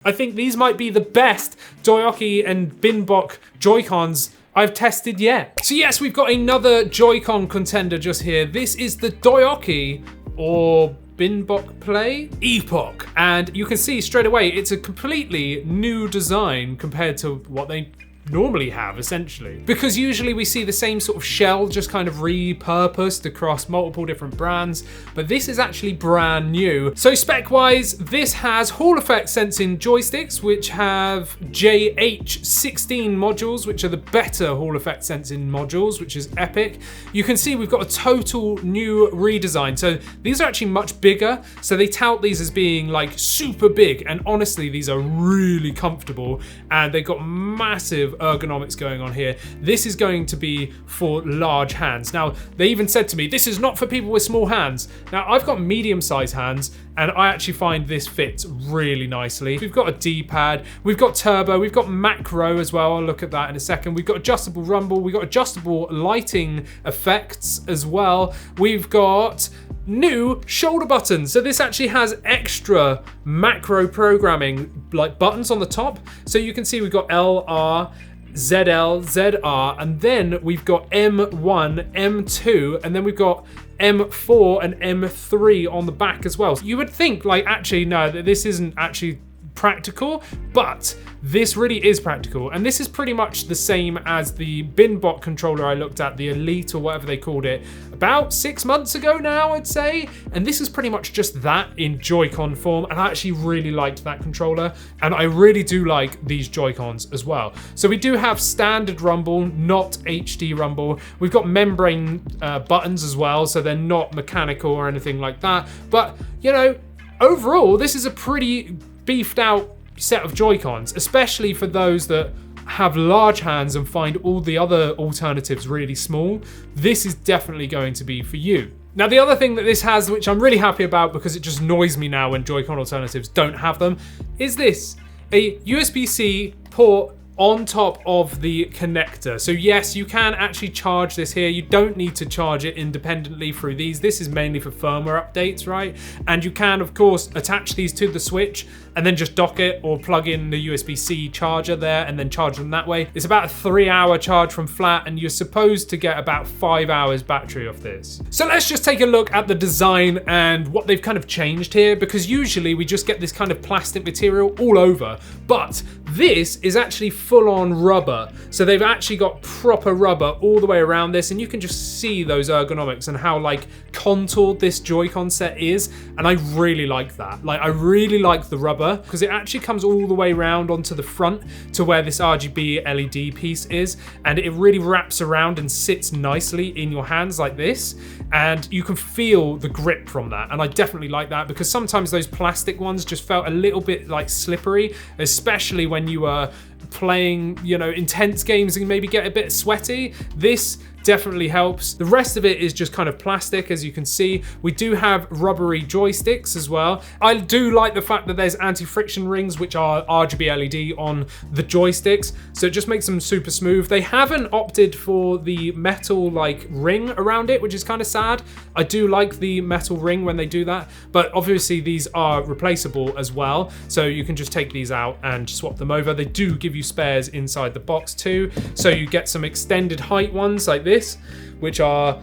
I think these might be the best DOYOKY and BinBok Joy-Cons I've tested yet. So yes, we've got another Joy-Con contender just here. This is the DOYOKY or BinBok Play Epoch. And you can see straight away, it's a completely new design compared to what they normally have, essentially. Because usually we see the same sort of shell just kind of repurposed across multiple different brands, but this is actually brand new. So spec-wise, this has Hall effect sensing joysticks, which have JH16 modules, which are the better Hall effect sensing modules, which is epic. You can see we've got a total new redesign. So these are actually much bigger. So they tout these as being like super big, and honestly, these are really comfortable, and they've got massive ergonomics going on here. This is going to be for large hands. Now, they even said to me, this is not for people with small hands. Now, I've got medium-sized hands, and I actually find this fits really nicely. We've got a D-pad, we've got turbo, we've got macro as well. I'll look at that in a second. We've got adjustable rumble, we've got adjustable lighting effects as well. We've got new shoulder buttons. So this actually has extra macro programming, like buttons on the top. So you can see we've got LR, ZL, ZR, and then we've got M1, M2, and then we've got M4 and M3 on the back as well. So you would think, like, actually, no, this isn't actually practical, but this really is practical. And this is pretty much the same as the BinBok controller I looked at, the Elite or whatever they called it, about 6 months ago now, I'd say. And this is pretty much just that in Joy-Con form. And I actually really liked that controller. And I really do like these Joy-Cons as well. So we do have standard rumble, not HD rumble. We've got membrane buttons as well, so they're not mechanical or anything like that. But, you know, overall, this is a pretty beefed out set of Joy-Cons, especially for those that have large hands and find all the other alternatives really small. This is definitely going to be for you. Now, the other thing that this has, which I'm really happy about because it just annoys me now when Joy-Con alternatives don't have them, is this, a USB-C port on top of the connector. So yes, you can actually charge this here. You don't need to charge it independently through these. This is mainly for firmware updates, right? And you can, of course, attach these to the Switch and then just dock it or plug in the USB-C charger there and then charge them that way. It's about a 3-hour charge from flat, and you're supposed to get about 5 hours battery off this. So let's just take a look at the design and what they've kind of changed here, because usually we just get this kind of plastic material all over, but this is actually full-on rubber. So they've actually got proper rubber all the way around this, and you can just see those ergonomics and how like contoured this Joy-Con set is, and I really like that. Like, I really like the rubber because it actually comes all the way around onto the front to where this RGB LED piece is, and it really wraps around and sits nicely in your hands like this, and you can feel the grip from that, and I definitely like that because sometimes those plastic ones just felt a little bit like slippery, especially when you were playing, you know, intense games and maybe get a bit sweaty. This definitely helps. The rest of it is just kind of plastic, as you can see. We do have rubbery joysticks as well. I do like the fact that there's anti-friction rings, which are RGB LED on the joysticks, so it just makes them super smooth. They haven't opted for the metal like ring around it, which is kind of sad. I do like the metal ring when they do that, but obviously these are replaceable as well, so you can just take these out and swap them over. They do give you spares inside the box too, so you get some extended height ones like this, which are,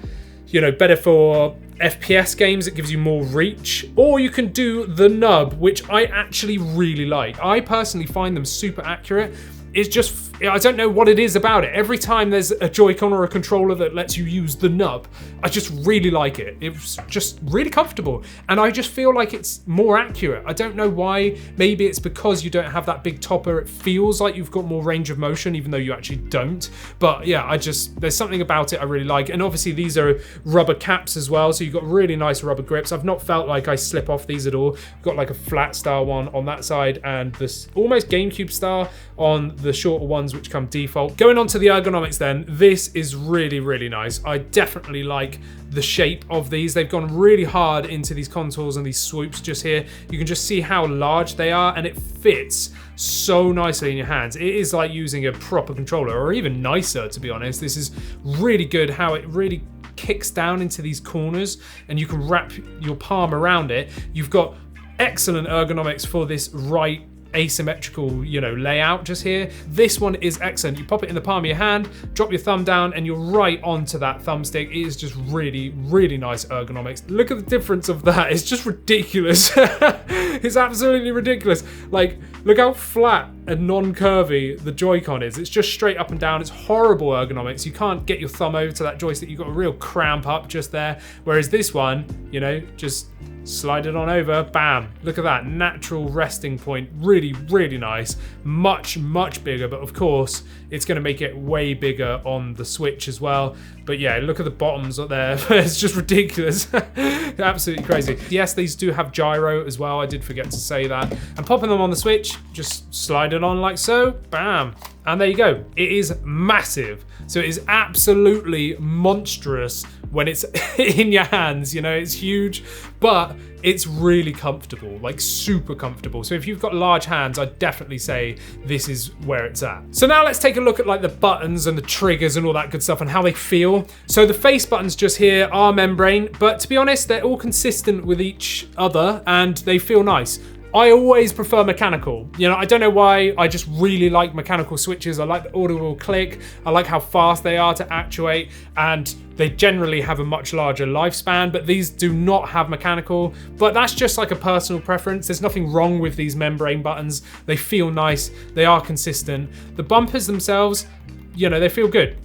you know, better for FPS games. It gives you more reach. Or you can do the nub, which I actually really like. I personally find them super accurate. It's just, I don't know what it is about it. Every time there's a Joy-Con or a controller that lets you use the nub, I just really like it. It's just really comfortable, and I just feel like it's more accurate. I don't know why. Maybe it's because you don't have that big topper. It feels like you've got more range of motion, even though you actually don't. But yeah, there's something about it I really like. And obviously these are rubber caps as well, so you've got really nice rubber grips. I've not felt like I slip off these at all. I've got like a flat style one on that side and this almost GameCube style on the shorter ones, which come default. Going on to the ergonomics then, this is really, really nice. I definitely like the shape of these. They've gone really hard into these contours and these swoops just here. You can just see how large they are, and it fits so nicely in your hands. It is like using a proper controller, or even nicer, to be honest. This is really good how it really kicks down into these corners, and you can wrap your palm around it. You've got excellent ergonomics for this right asymmetrical, you know, layout just here. This one is excellent. You pop it in the palm of your hand, drop your thumb down, and you're right onto that thumbstick. It is just really, really nice ergonomics. Look at the difference of that. It's just ridiculous. It's absolutely ridiculous. Like, look how flat and non-curvy the Joy-Con is. It's just straight up and down. It's horrible ergonomics. You can't get your thumb over to that joystick. You've got a real cramp up just there. Whereas this one, you know, just slide it on over, bam. Look at that, natural resting point. Really, really nice. Much, much bigger, but of course, it's gonna make it way bigger on the Switch as well. But yeah, look at the bottoms up there. It's just ridiculous. Absolutely crazy. Yes, these do have gyro as well. I did forget to say that. And popping them on the Switch, just slide it on like so, bam. And there you go. It is massive. So it is absolutely monstrous when it's in your hands, you know, it's huge, but it's really comfortable, like super comfortable. So if you've got large hands, I'd definitely say this is where it's at. So now let's take a look at like the buttons and the triggers and all that good stuff and how they feel. So the face buttons just here are membrane, but to be honest, they're all consistent with each other and they feel nice. I always prefer mechanical. You know, I don't know why, I just really like mechanical switches. I like the audible click. I like how fast they are to actuate, and they generally have a much larger lifespan, but these do not have mechanical. But that's just like a personal preference. There's nothing wrong with these membrane buttons. They feel nice. They are consistent. The bumpers themselves, you know, they feel good.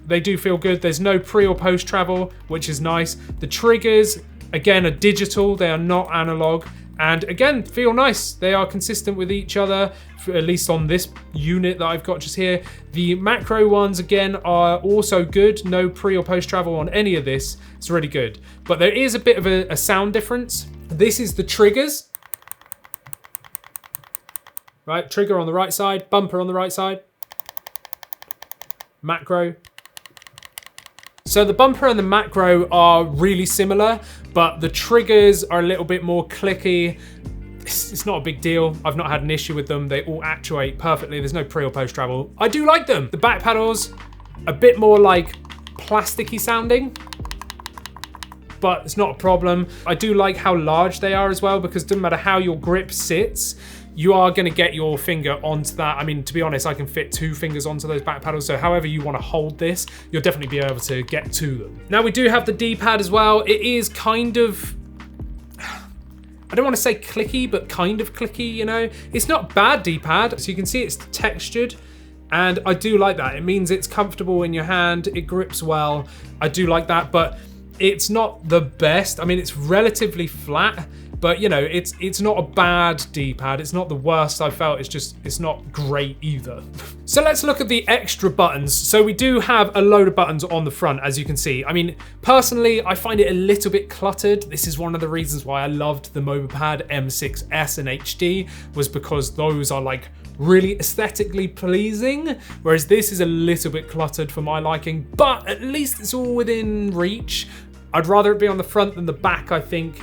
They do feel good. There's no pre or post travel, which is nice. The triggers, again, are digital. They are not analog. And again, feel nice. They are consistent with each other, at least on this unit that I've got just here. The macro ones, again, are also good. No pre or post travel on any of this. It's really good. But there is a bit of a sound difference. This is the triggers. Right, trigger on the right side, bumper on the right side. Macro. So the bumper and the macro are really similar, but the triggers are a little bit more clicky. It's not a big deal. I've not had an issue with them. They all actuate perfectly. There's no pre or post travel. I do like them. The back pedals, a bit more like plasticky sounding, but it's not a problem. I do like how large they are as well, because it doesn't matter how your grip sits, you are gonna get your finger onto that. I mean, to be honest, I can fit 2 fingers onto those back pedals, so however you wanna hold this, you'll definitely be able to get to them. Now we do have the D-pad as well. It is kind of, I don't wanna say clicky, but kind of clicky, you know? It's not bad D-pad, so you can see it's textured, and I do like that. It means it's comfortable in your hand, it grips well. I do like that, but it's not the best. I mean, it's relatively flat, but you know, it's not a bad D-pad. It's not the worst I've felt. It's not great either. So let's look at the extra buttons. So we do have a load of buttons on the front, as you can see. I mean, personally, I find it a little bit cluttered. This is one of the reasons why I loved the Mobopad M6S and HD, was because those are like really aesthetically pleasing, whereas this is a little bit cluttered for my liking, but at least it's all within reach. I'd rather it be on the front than the back, I think.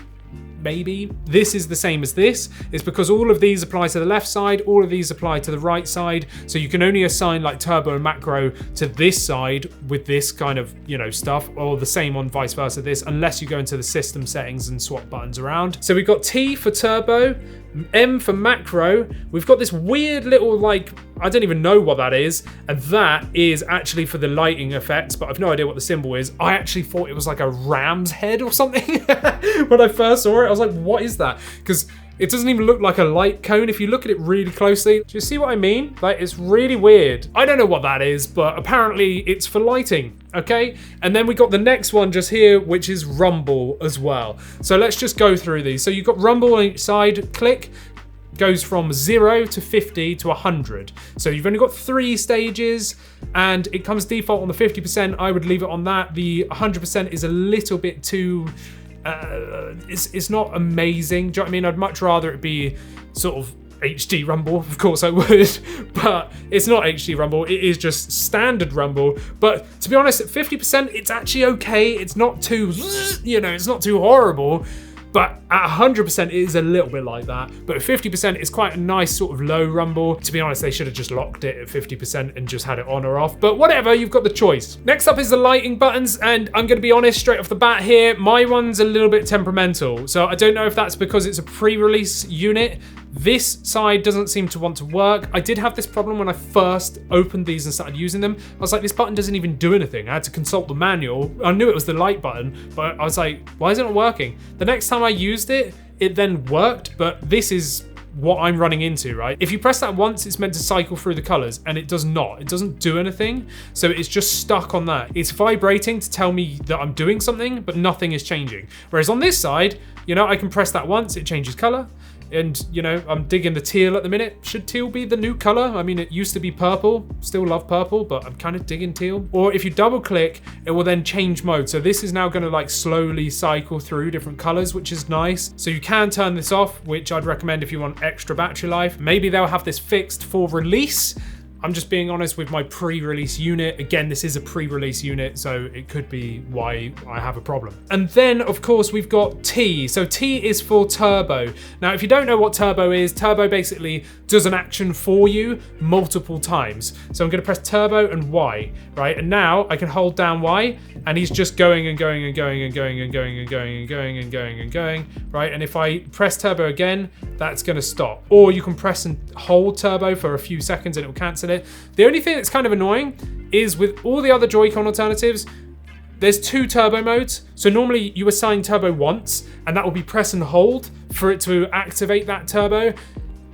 Maybe. This is the same as this. It's because all of these apply to the left side, all of these apply to the right side, so you can only assign like turbo and macro to this side with this kind of, you know, stuff, or the same on vice versa this, unless you go into the system settings and swap buttons around. So we've got T for turbo, M for macro. We've got this weird little, like, I don't even know what that is, and that is actually for the lighting effects, but I've no idea what the symbol is. I actually thought it was like a ram's head or something when I first saw it. I was like, what is that? Because it doesn't even look like a light cone if you look at it really closely. Do you see what I mean? Like, it's really weird. I don't know what that is, but apparently it's for lighting, okay? And then we got the next one just here, which is rumble as well. So let's just go through these. So you've got rumble on each side, click, goes from 0 to 50 to 100. So you've only got 3 stages, and it comes default on the 50%. I would leave it on that. The 100% is a little bit too, it's not amazing. Do you know what I mean? I'd much rather it be sort of HD rumble, of course I would, but it's not HD rumble, it is just standard rumble. But to be honest, at 50%, it's actually okay. It's not too, you know, it's not too horrible. But at 100%, it is a little bit like that. But at 50%, it's quite a nice sort of low rumble. To be honest, they should have just locked it at 50% and just had it on or off. But whatever, you've got the choice. Next up is the lighting buttons. And I'm going to be honest, straight off the bat here, my one's a little bit temperamental. So I don't know if that's because it's a pre-release unit This side doesn't seem to want to work. I did have this problem when I first opened these and started using them. I was like, this button doesn't even do anything. I had to consult the manual. I knew it was the light button, but I was like, why is it not working? The next time I used it, it then worked, but this is what I'm running into, right? If you press that once, it's meant to cycle through the colors, and it does not. It doesn't do anything, so it's just stuck on that. It's vibrating to tell me that I'm doing something, but nothing is changing. Whereas on this side, you know, I can press that once, it changes color. And, you know, I'm digging the teal at the minute. Should teal be the new color? I mean, it used to be purple. Still love purple, but I'm kind of digging teal. Or if you double click, it will then change mode. So this is now going to like slowly cycle through different colors, which is nice. So you can turn this off, which I'd recommend if you want extra battery life. Maybe they'll have this fixed for release. I'm just being honest with my pre-release unit. Again, this is a pre-release unit, so it could be why I have a problem. And then, of course, we've got T. So T is for turbo. Now, if you don't know what turbo is, turbo basically does an action for you multiple times. So I'm gonna press turbo and Y, right? And now I can hold down Y, and he's just going and going and going and going and going and going and going and going and going, right? And if I press turbo again, that's gonna stop. Or you can press and hold turbo for a few seconds and it will cancel it. The only thing that's kind of annoying is with all the other Joy-Con alternatives, there's 2 turbo modes. So normally you assign turbo once, and that will be press and hold for it to activate that turbo.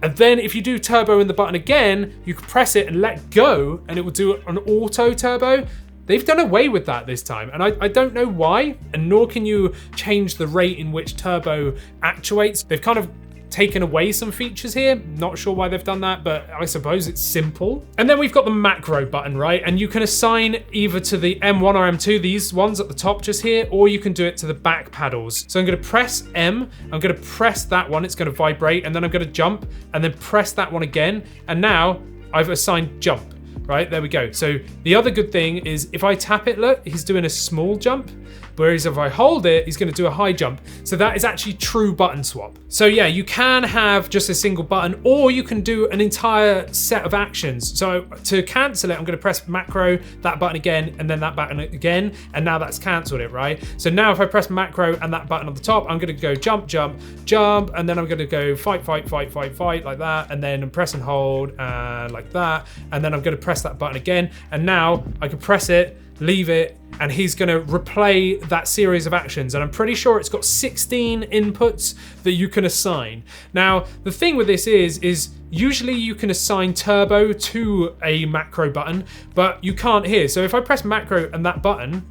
And then if you do turbo in the button again, you can press it and let go, and it will do an auto turbo. They've done away with that this time, and I don't know why, and nor can you change the rate in which turbo actuates. They've kind of taken away some features here. Not sure why they've done that, but I suppose it's simple. And then we've got the macro button, right? And you can assign either to the M1 or M2, these ones at the top just here, or you can do it to the back paddles. So I'm gonna press M, I'm gonna press that one, it's gonna vibrate, and then I'm gonna jump, and then press that one again, and now I've assigned jump, right? There we go. So the other good thing is if I tap it, look, he's doing a small jump, whereas if I hold it, he's gonna do a high jump. So that is actually true button swap. So yeah, you can have just a single button, or you can do an entire set of actions. So to cancel it, I'm gonna press macro, that button again, and then that button again, and now that's canceled it, right? So now if I press macro and that button on the top, I'm gonna go jump, jump, jump, and then I'm gonna go fight, fight, fight, fight, fight, like that, and then press and hold, and like that, and then I'm gonna press that button again, and now I can press it, leave it, and he's gonna replay that series of actions. And I'm pretty sure it's got 16 inputs that you can assign. Now, the thing with this is usually you can assign turbo to a macro button, but you can't here. So if I press macro and that button,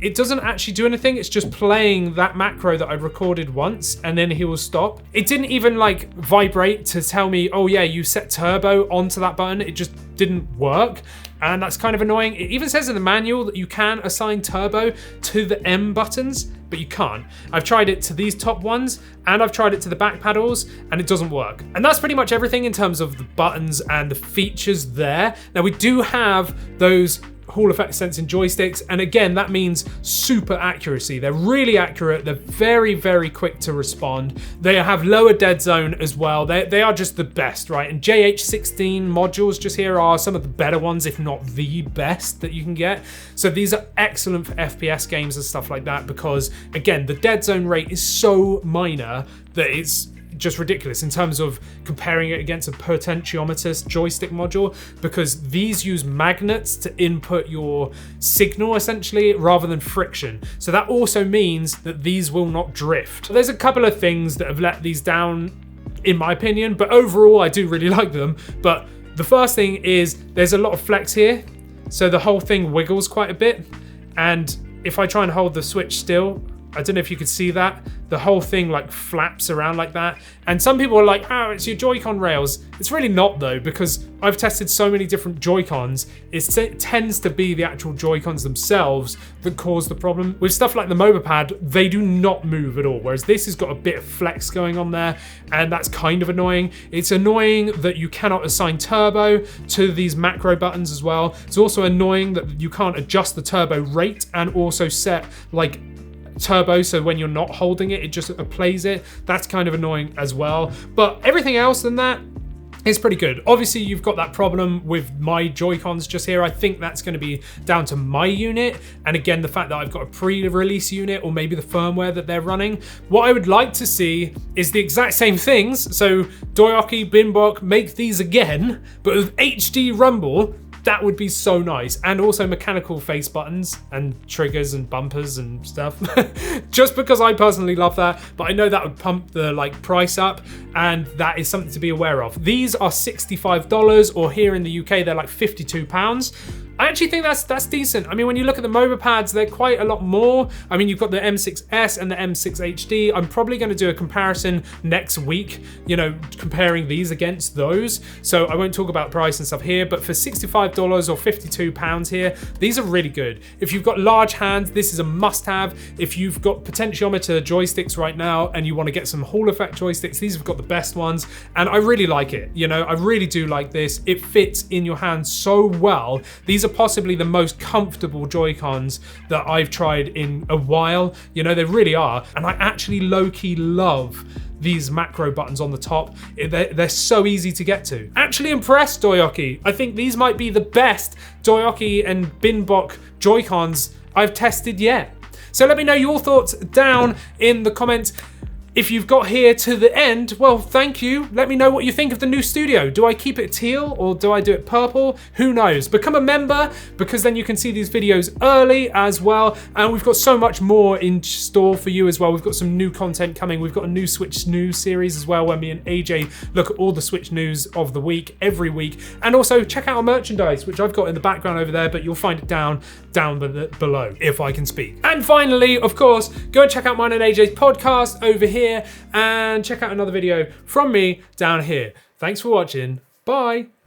it doesn't actually do anything. It's just playing that macro that I recorded once, and then he will stop. It didn't even like vibrate to tell me, oh yeah, you set turbo onto that button. It just didn't work. And that's kind of annoying. It even says in the manual that you can assign turbo to the M buttons, but you can't. I've tried it to these top ones, and I've tried it to the back paddles, and it doesn't work. And that's pretty much everything in terms of the buttons and the features there. Now we do have those Hall effect sensing joysticks, and again, that means super accuracy. They're really accurate. They're very, very quick to respond. They have lower dead zone as well. They are just the best, right? And JH16 modules just here are some of the better ones, if not the best that you can get. So these are excellent for FPS games and stuff like that, because again, the dead zone rate is so minor that it's just ridiculous in terms of comparing it against a potentiometer joystick module, because these use magnets to input your signal essentially rather than friction. So that also means that these will not drift. There's a couple of things that have let these down in my opinion, but overall I do really like them. But the first thing is there's a lot of flex here. So the whole thing wiggles quite a bit. And if I try and hold the switch still, I don't know if you could see that. The whole thing like flaps around like that. And some people are like, oh, it's your Joy-Con rails. It's really not though, because I've tested so many different Joy-Cons. It tends to be the actual Joy-Cons themselves that cause the problem. With stuff like the MobaPad, they do not move at all. Whereas this has got a bit of flex going on there, and that's kind of annoying. It's annoying that you cannot assign turbo to these macro buttons as well. It's also annoying that you can't adjust the turbo rate and also set like turbo, so when you're not holding it, it just plays it. That's kind of annoying as well. But everything else than that, It's pretty good. Obviously, you've got that problem with my Joy-Cons just here. I think that's going to be down to my unit. And again, the fact that I've got a pre-release unit or maybe the firmware that they're running. What I would like to see is the exact same things. So DOYOKY, BinBok, make these again, but with HD rumble. That would be so nice. And also mechanical face buttons and triggers and bumpers and stuff. Just because I personally love that, but I know that would pump the price up, and that is something to be aware of. These are $65, or here in the UK, they're like £52. I actually think that's decent. I mean, when you look at the MOBA pads, they're quite a lot more. I mean, you've got the M6S and the M6 HD. I'm probably going to do a comparison next week, you know, comparing these against those. So I won't talk about price and stuff here, but for $65 or £52 here, these are really good. If you've got large hands, this is a must-have. If you've got potentiometer joysticks right now and you want to get some Hall effect joysticks, these have got the best ones, and I really like it. You know, I really do like this. It fits in your hand so well. These are possibly the most comfortable Joy-Cons that I've tried in a while. You know, they really are. And I actually low-key love these macro buttons on the top. They're so easy to get to. Actually impressed, DOYOKY. I think these might be the best DOYOKY and BinBok Joy-Cons I've tested yet. So let me know your thoughts down in the comments. If you've got here to the end, well, thank you. Let me know what you think of the new studio. Do I keep it teal or do I do it purple? Who knows? Become a member, because then you can see these videos early as well. And we've got so much more in store for you as well. We've got some new content coming. We've got a new Switch news series as well, where me and AJ look at all the Switch news of the week, every week. And also check out our merchandise, which I've got in the background over there, but you'll find it down below, if I can speak. And finally, of course, go and check out mine and AJ's podcast over here, and check out another video from me down here. Thanks for watching. Bye.